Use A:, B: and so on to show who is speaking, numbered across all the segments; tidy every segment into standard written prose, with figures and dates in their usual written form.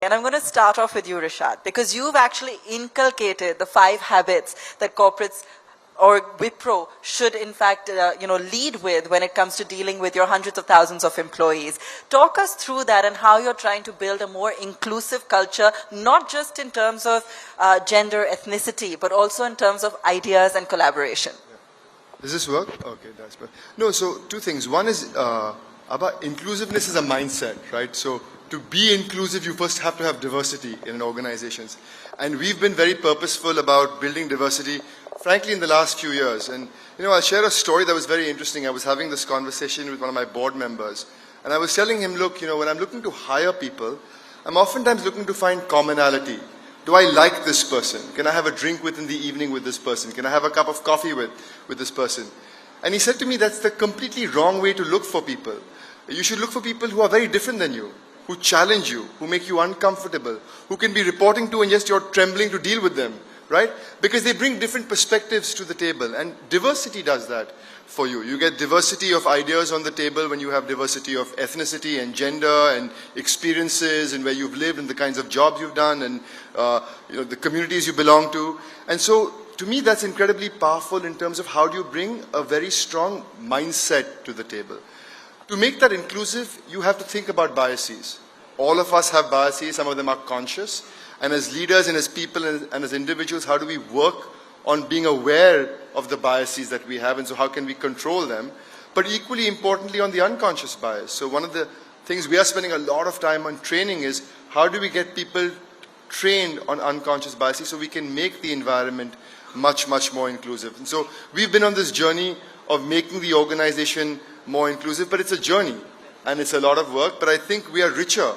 A: And I'm going to start off with you, Rishad, because you've actually inculcated the 5 habits that corporates or Wipro should in fact, lead with when it comes to dealing with your hundreds of thousands of employees. Talk us through that and how you're trying to build a more inclusive culture, not just in terms of gender, ethnicity, but also in terms of ideas and collaboration.
B: Does this work? Okay, that's good. No, so 2 things. One is about inclusiveness is a mindset, right? So to be inclusive, you first have to have diversity in organizations. And we've been very purposeful about building diversity, frankly, in the last few years. And, I'll share a story that was very interesting. I was having this conversation with one of my board members. And I was telling him, look, when I'm looking to hire people, I'm oftentimes looking to find commonality. Do I like this person? Can I have a drink in the evening with this person? Can I have a cup of coffee with this person? And he said to me, that's the completely wrong way to look for people. You should look for people who are very different than you, who challenge you, who make you uncomfortable, who can be reporting to and just you're trembling to deal with them, right? Because they bring different perspectives to the table, and diversity does that for you. You get diversity of ideas on the table when you have diversity of ethnicity and gender and experiences and where you've lived and the kinds of jobs you've done and the communities you belong to. And so, to me, that's incredibly powerful in terms of how do you bring a very strong mindset to the table. To make that inclusive, you have to think about biases. All of us have biases, some of them are conscious. And as leaders and as people and as individuals, how do we work on being aware of the biases that we have, and so how can we control them? But equally importantly, on the unconscious bias. So one of the things we are spending a lot of time on training is how do we get people trained on unconscious biases so we can make the environment much, much more inclusive. And so we've been on this journey of making the organization more inclusive, but it's a journey and it's a lot of work, but I think we are richer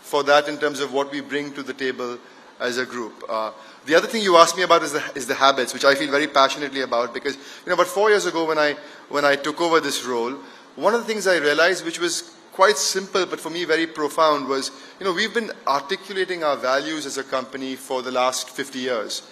B: for that in terms of what we bring to the table as a group. The other thing you asked me about is the habits, which I feel very passionately about, because about 4 years ago when I took over this role, one of the things I realized, which was quite simple but for me very profound, was we've been articulating our values as a company for the last 50 years.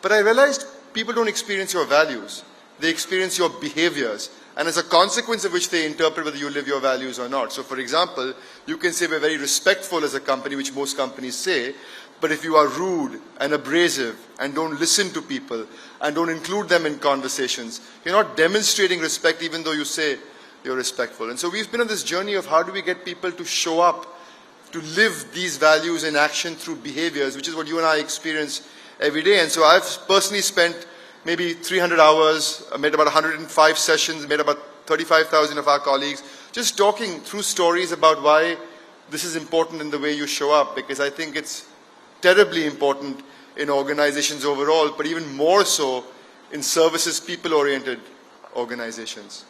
B: But I realized people don't experience your values, they experience your behaviors, and as a consequence of which they interpret whether you live your values or not. So for example, you can say we're very respectful as a company, which most companies say, but if you are rude and abrasive and don't listen to people and don't include them in conversations, you're not demonstrating respect even though you say you're respectful. And so we've been on this journey of how do we get people to show up, to live these values in action through behaviors, which is what you and I experience every day. And so I've personally spent maybe 300 hours, made about 105 sessions, made about 35,000 of our colleagues, just talking through stories about why this is important in the way you show up, because I think it's terribly important in organizations overall, but even more so in services, people-oriented organizations.